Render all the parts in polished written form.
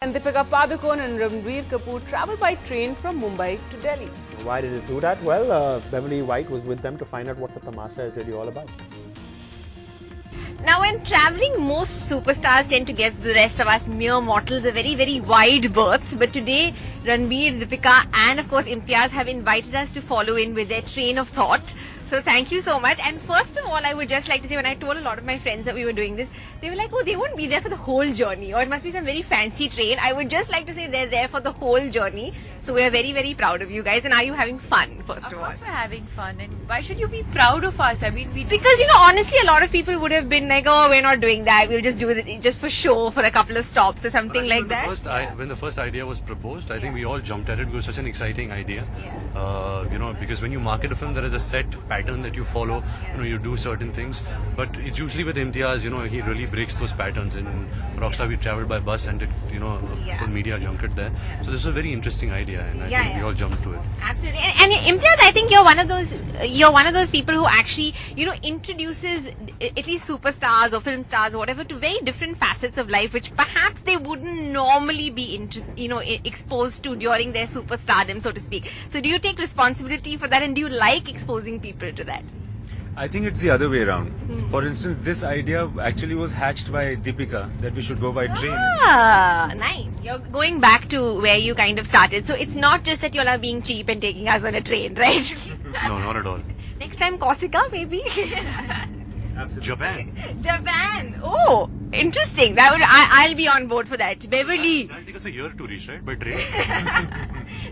And Deepika Padukone and Ranbir Kapoor travelled by train from Mumbai to Delhi. Why did it do that? Well, Beverly White was with them to find out what the tamasha is really all about. Now, when travelling, most superstars tend to give the rest of us mere mortals a very, very wide berth. But today, Ranbir, Deepika and of course Imtiaz have invited us to follow in with their train of thought. So thank you so much. And first of all, I would just like to say, when I told a lot of my friends that we were doing this, they were like, oh, they won't be there for the whole journey, or it must be some very fancy train. I would just like to say they're there for the whole journey. So we're very, very proud of you guys. And are you having fun, first of all? Of course we're having fun, and why should you be proud of us? I mean, Because, honestly, a lot of people would have been like, oh, we're not doing that. We'll just do it just for show for a couple of stops or something like that. When the first idea was proposed, I think we all jumped at it. It was such an exciting idea. Because when you market a film, there is a set pattern that you follow. You do certain things. But it's usually with Imtiaz, he really breaks those patterns. In Rockstar, we traveled by bus and did, full media junket there. So this was a very interesting idea, and I think we all jumped to it. Absolutely. And Imtiaz, I think you're one of those people who actually, introduces at least superstars or film stars or whatever to very different facets of life, which perhaps they wouldn't normally be, exposed to during their superstardom, so to speak. So do you take responsibility for that, and do you like exposing people to that? I think it's the other way around. For instance, this idea actually was hatched by Deepika that we should go by train. Ah, nice. You're going back to where you kind of started. So it's not just that you all are being cheap and taking us on a train, right? No, not at all. Next time, Corsica, maybe? Japan. Oh, interesting. I'll be on board for that. Beverly. That'll take us a year to reach, right? By train.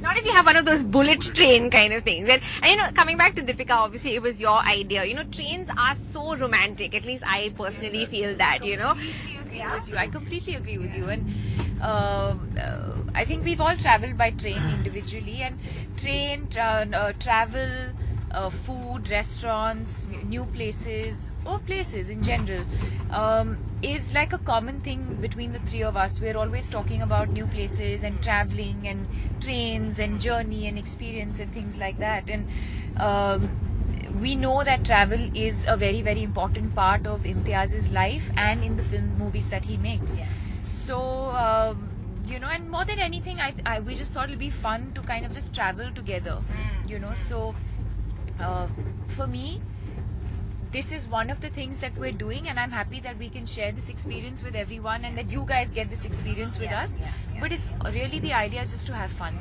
Not if you have one of those bullet train kind of things. And coming back to Deepika, obviously it was your idea. Trains are so romantic. At least I personally feel that, I completely agree with you. And I think we've all travelled by train individually, and travel, food, restaurants, new places, or places in general, is like a common thing between the three of us. We're always talking about new places and traveling and trains and journey and experience and things like that. And we know that travel is a very, very important part of Imtiaz's life and in the movies that he makes. Yeah. So, and more than anything, we just thought it'd be fun to kind of just travel together, So, for me, this is one of the things that we're doing, and I'm happy that we can share this experience with everyone and that you guys get this experience with us. But it's really, the idea is just to have fun,